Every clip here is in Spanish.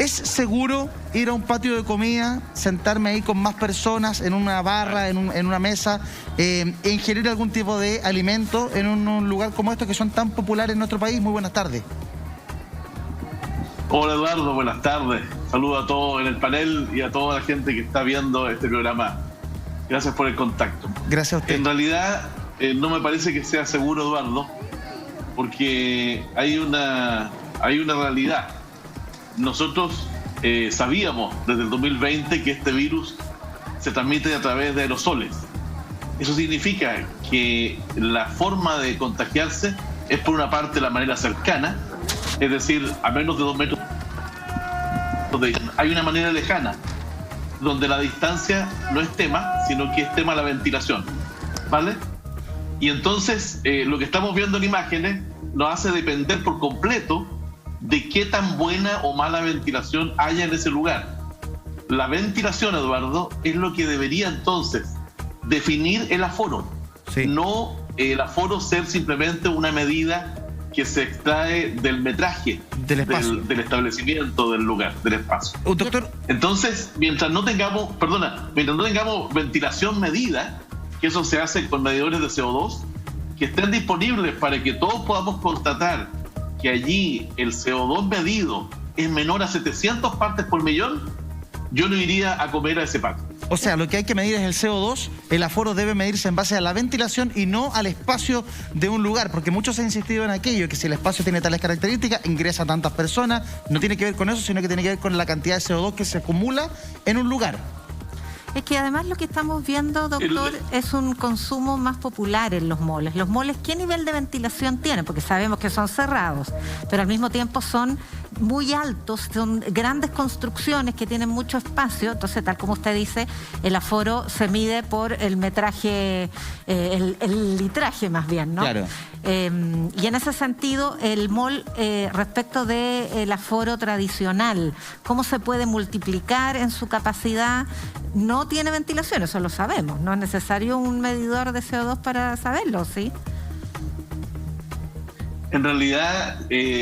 ¿Es seguro ir a un patio de comida, sentarme ahí con más personas, en una barra, en una mesa, e ingerir algún tipo de alimento en un lugar como estos que son tan populares en nuestro país? Muy buenas tardes. Hola Eduardo, buenas tardes. Saludo a todos en el panel y a toda la gente que está viendo este programa. Gracias por el contacto. Gracias a usted. En realidad no me parece que sea seguro, Eduardo, porque hay una realidad. Nosotros sabíamos desde el 2020 que este virus se transmite a través de aerosoles. Eso significa que la forma de contagiarse es, por una parte, la manera cercana, es decir, a menos de 2 metros. Hay una manera lejana, donde la distancia no es tema, sino que es tema la ventilación, ¿vale? Y entonces lo que estamos viendo en imágenes nos hace depender por completo de qué tan buena o mala ventilación haya en ese lugar. La ventilación, Eduardo, es lo que debería entonces definir el aforo. Sí. No el aforo ser simplemente una medida que se extrae del metraje del establecimiento, del lugar, del espacio. Doctor. Entonces, mientras no tengamos ventilación medida, que eso se hace con medidores de CO2, que estén disponibles para que todos podamos constatar que allí el CO2 medido es menor a 700 partes por millón, yo no iría a comer a ese patio. O sea, lo que hay que medir es el CO2, el aforo debe medirse en base a la ventilación y no al espacio de un lugar, porque muchos han insistido en aquello, que si el espacio tiene tales características, ingresa tantas personas, no tiene que ver con eso, sino que tiene que ver con la cantidad de CO2 que se acumula en un lugar. Es que además lo que estamos viendo, doctor, es un consumo más popular en los moles. Los moles, ¿qué nivel de ventilación tienen? Porque sabemos que son cerrados, pero al mismo tiempo son muy altos, son grandes construcciones que tienen mucho espacio. Entonces, tal como usted dice, el aforo se mide por el metraje, el litraje más bien, ¿no? Claro. Y en ese sentido, el mall, respecto del aforo tradicional, ¿cómo se puede multiplicar en su capacidad? No tiene ventilación, eso lo sabemos. No es necesario un medidor de CO2 para saberlo, ¿sí? En realidad,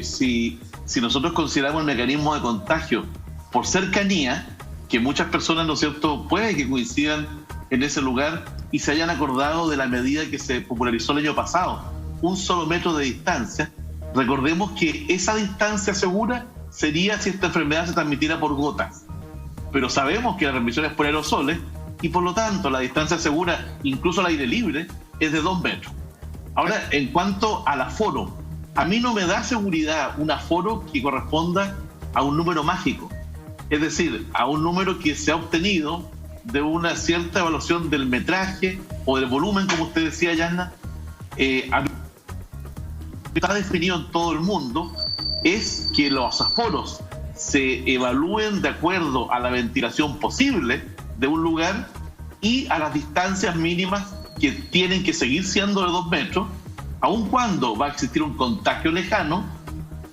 si nosotros consideramos el mecanismo de contagio por cercanía, que muchas personas, ¿no es cierto?, puede que coincidan en ese lugar y se hayan acordado de la medida que se popularizó el año pasado, 1 solo metro de distancia. Recordemos que esa distancia segura sería si esta enfermedad se transmitiera por gotas. Pero sabemos que la transmisión es por aerosoles y por lo tanto la distancia segura, incluso al aire libre, es de 2 metros. Ahora, en cuanto al aforo, a mí no me da seguridad un aforo que corresponda a un número mágico. Es decir, a un número que se ha obtenido de una cierta evaluación del metraje o del volumen, como usted decía, Yanna. A mí está definido en todo el mundo es que los aforos se evalúen de acuerdo a la ventilación posible de un lugar y a las distancias mínimas que tienen que seguir siendo de 2 metros, aun cuando va a existir un contagio lejano,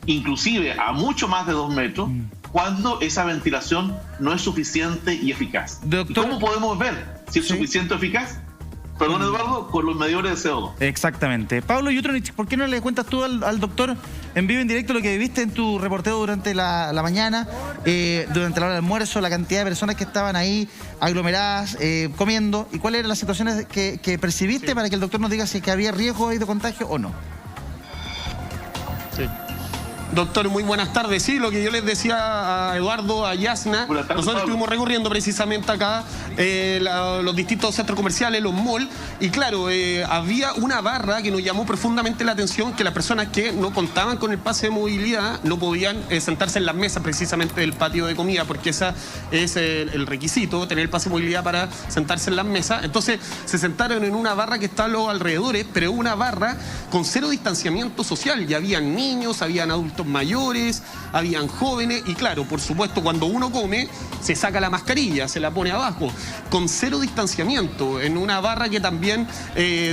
inclusive a mucho más de 2 metros, cuando esa ventilación no es suficiente y eficaz. Doctor, ¿cómo podemos ver si es suficiente o eficaz? Perdón, Eduardo, con los medidores de CO2. Exactamente. Pablo Yutronich, ¿por qué no le cuentas tú al doctor en vivo, en directo, lo que viviste en tu reporteo durante la mañana, durante la hora del almuerzo, la cantidad de personas que estaban ahí aglomeradas, comiendo, y cuáles eran las situaciones que percibiste para que el doctor nos diga si que había riesgo de contagio o no? Sí. Doctor, muy buenas tardes. Sí, lo que yo les decía a Eduardo, a Yasna, nosotros estuvimos recorriendo precisamente acá los distintos centros comerciales, los malls, y claro, había una barra que nos llamó profundamente la atención, que las personas que no contaban con el pase de movilidad no podían sentarse en las mesas precisamente del patio de comida, porque ese es el requisito, tener el pase de movilidad para sentarse en las mesas. Entonces se sentaron en una barra que está a los alrededores, pero una barra con 0 distanciamiento social. Ya habían niños, habían adultos mayores, habían jóvenes, y claro, por supuesto, cuando uno come se saca la mascarilla, se la pone abajo, con 0 distanciamiento, en una barra que también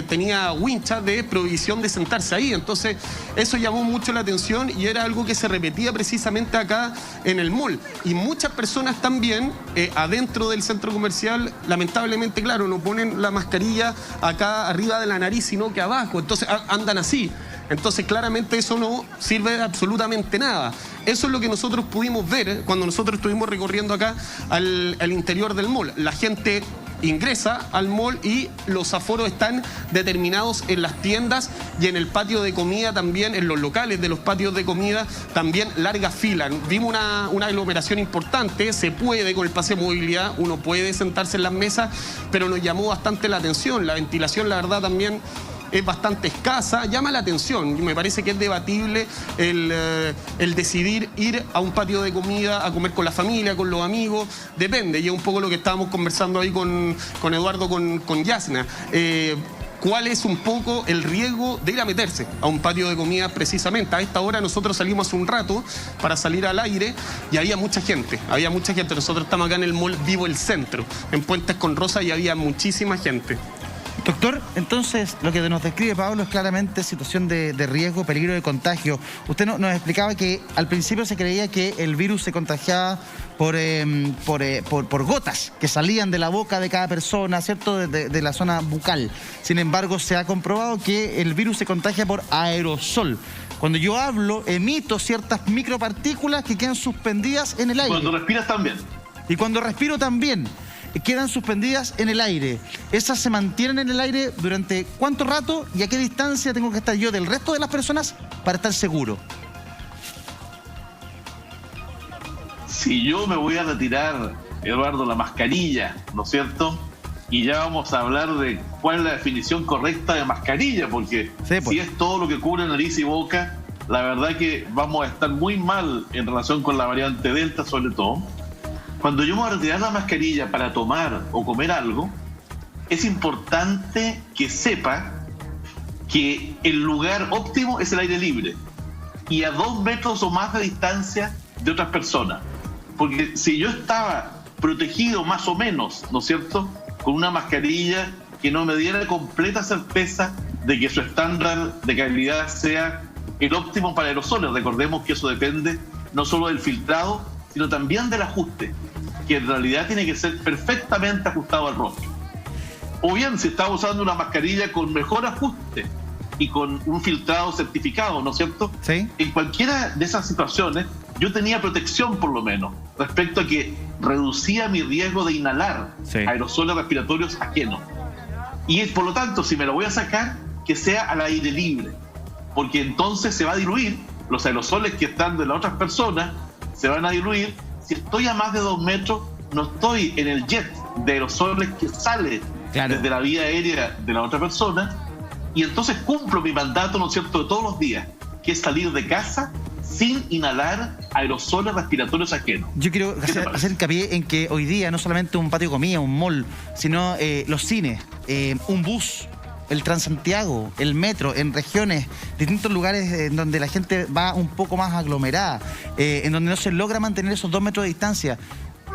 tenía winchas de prohibición de sentarse ahí. Entonces eso llamó mucho la atención y era algo que se repetía precisamente acá en el mall. Y muchas personas también adentro del centro comercial, lamentablemente, claro, no ponen la mascarilla acá arriba de la nariz, sino que abajo. Entonces andan así. Entonces, claramente eso no sirve de absolutamente nada. Eso es lo que nosotros pudimos ver cuando nosotros estuvimos recorriendo acá al interior del mall. La gente ingresa al mall y los aforos están determinados en las tiendas y en el patio de comida también, en los locales de los patios de comida, también larga fila. Vimos una aglomeración importante, se puede con el pase de movilidad, uno puede sentarse en las mesas, pero nos llamó bastante la atención. La ventilación, la verdad, también es bastante escasa, llama la atención. Y me parece que es debatible el decidir ir a un patio de comida a comer con la familia, con los amigos, depende. Y es un poco lo que estábamos conversando ahí con Eduardo, con Yasna. ¿Cuál es un poco el riesgo de ir a meterse a un patio de comida precisamente? A esta hora nosotros salimos hace un rato para salir al aire y había mucha gente. Nosotros estamos acá en el mall Vivo el Centro, en Puentes con Rosa, y había muchísima gente. Doctor, entonces lo que nos describe Pablo es claramente situación de riesgo, peligro de contagio. Usted nos explicaba que al principio se creía que el virus se contagiaba por gotas que salían de la boca de cada persona, ¿cierto? De la zona bucal. Sin embargo, se ha comprobado que el virus se contagia por aerosol. Cuando yo hablo, emito ciertas micropartículas que quedan suspendidas en el aire. Cuando respiras también. Y cuando respiro también. Quedan suspendidas en el aire. ¿Esas se mantienen en el aire durante cuánto rato y a qué distancia tengo que estar yo del resto de las personas para estar seguro? Si yo me voy a retirar, Eduardo, la mascarilla, ¿no es cierto? Y ya vamos a hablar de cuál es la definición correcta de mascarilla, porque sí, pues, si es todo lo que cubre nariz y boca, la verdad que vamos a estar muy mal en relación con la variante Delta, sobre todo. Cuando yo me voy a retirar la mascarilla para tomar o comer algo, es importante que sepa que el lugar óptimo es el aire libre y a 2 metros o más de distancia de otras personas. Porque si yo estaba protegido más o menos, ¿no es cierto?, con una mascarilla que no me diera completa certeza de que su estándar de calidad sea el óptimo para aerosoles. Recordemos que eso depende no solo del filtrado, sino también del ajuste, que en realidad tiene que ser perfectamente ajustado al rostro. O bien, si estaba usando una mascarilla con mejor ajuste y con un filtrado certificado, ¿no es cierto? Sí. En cualquiera de esas situaciones, yo tenía protección, por lo menos, respecto a que reducía mi riesgo de inhalar aerosoles respiratorios ajenos. Y por lo tanto, si me lo voy a sacar, que sea al aire libre, porque entonces se va a diluir, los aerosoles que están de las otras personas se van a diluir. Si estoy a más de 2 metros, no estoy en el jet de aerosoles que sale desde la vía aérea de la otra persona, y entonces cumplo mi mandato, ¿no es cierto?, de todos los días, que es salir de casa sin inhalar aerosoles respiratorios ajenos. Yo quiero hacer hincapié en que hoy día no solamente un patio de comida, un mall, sino los cines, un bus, el Transantiago, el metro, en regiones, distintos lugares en donde la gente va un poco más aglomerada, en donde no se logra mantener esos 2 metros de distancia.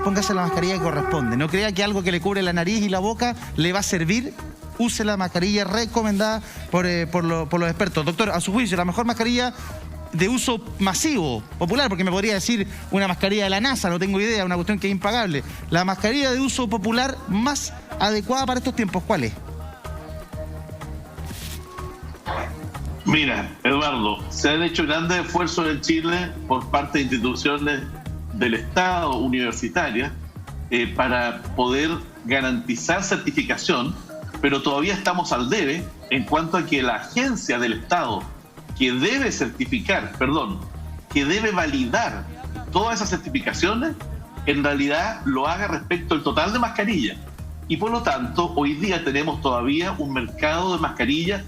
Póngase la mascarilla que corresponde. No crea que algo que le cubre la nariz y la boca le va a servir. Use la mascarilla recomendada por los expertos. Doctor, a su juicio, la mejor mascarilla de uso masivo, popular, porque me podría decir una mascarilla de la NASA, no tengo idea, una cuestión que es impagable. La mascarilla de uso popular más adecuada para estos tiempos, ¿cuál es? Mira, Eduardo, se han hecho grandes esfuerzos en Chile por parte de instituciones del Estado, universitarias, para poder garantizar certificación, pero todavía estamos al debe en cuanto a que la agencia del Estado que debe que debe validar todas esas certificaciones, en realidad lo haga respecto al total de mascarillas. Y por lo tanto, hoy día tenemos todavía un mercado de mascarillas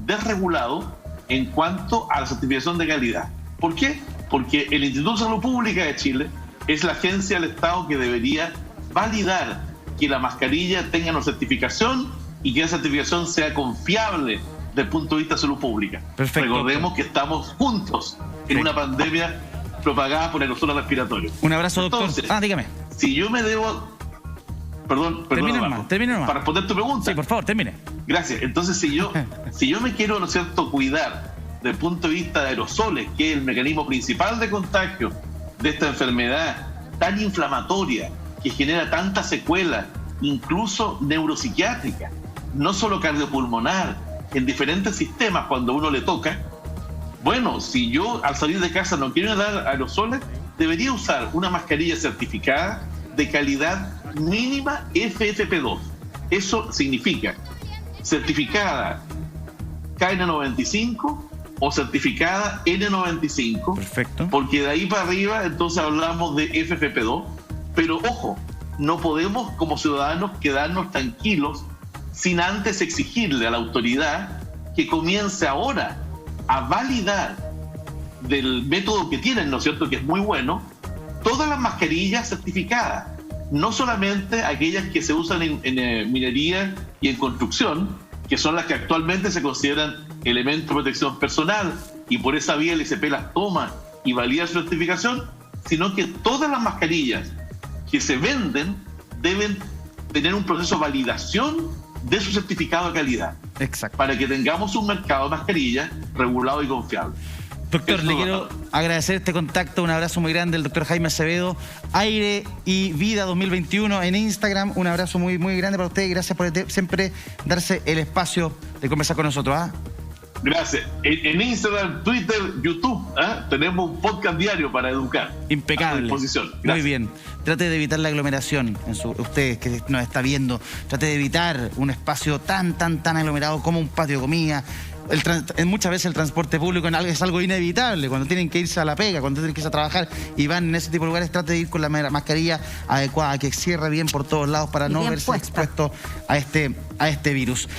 desregulado en cuanto a la certificación de calidad. ¿Por qué? Porque el Instituto de Salud Pública de Chile es la agencia del Estado que debería validar que la mascarilla tenga una certificación y que esa certificación sea confiable desde el punto de vista de salud pública. Perfecto. Recordemos que estamos juntos en una pandemia propagada por aerosoles respiratorios. Un abrazo, doctor. Entonces, dígame. Si yo me debo... Perdón, termine nomás. Para responder tu pregunta. Sí, por favor, termine. Gracias. Entonces, si yo me quiero, ¿no es cierto?, cuidar desde el punto de vista de aerosoles, que es el mecanismo principal de contagio de esta enfermedad tan inflamatoria, que genera tanta secuela, incluso neuropsiquiátrica, no solo cardiopulmonar, en diferentes sistemas cuando uno le toca, Bueno, si yo al salir de casa no quiero dar aerosoles, debería usar una mascarilla certificada de calidad mínima FFP2. Eso significa certificada KN95 o certificada N95. Perfecto. Porque de ahí para arriba entonces hablamos de FFP2. Pero ojo, no podemos como ciudadanos quedarnos tranquilos sin antes exigirle a la autoridad que comience ahora a validar del método que tienen, ¿no es cierto?, que es muy bueno, todas las mascarillas certificadas, no solamente aquellas que se usan en minería y en construcción, que son las que actualmente se consideran elementos de protección personal y por esa vía el ICP las toma y valida su certificación, sino que todas las mascarillas que se venden deben tener un proceso de validación de su certificado de calidad. Exacto. Para que tengamos un mercado de mascarillas regulado y confiable. Doctor, le quiero agradecer este contacto, un abrazo muy grande, el doctor Jaime Acevedo, Aire y Vida 2021 en Instagram, un abrazo muy, muy grande para usted y gracias por siempre darse el espacio de conversar con nosotros. Gracias. En Instagram, Twitter, YouTube, tenemos un podcast diario para educar. Impecable. A disposición. Muy bien. Trate de evitar la aglomeración. Ustedes que nos está viendo, trate de evitar un espacio tan aglomerado como un patio de comida. Muchas veces el transporte público es algo inevitable, cuando tienen que irse a la pega, cuando tienen que irse a trabajar y van en ese tipo de lugares, trate de ir con la mascarilla adecuada, que cierre bien por todos lados para no verse expuesto a este virus.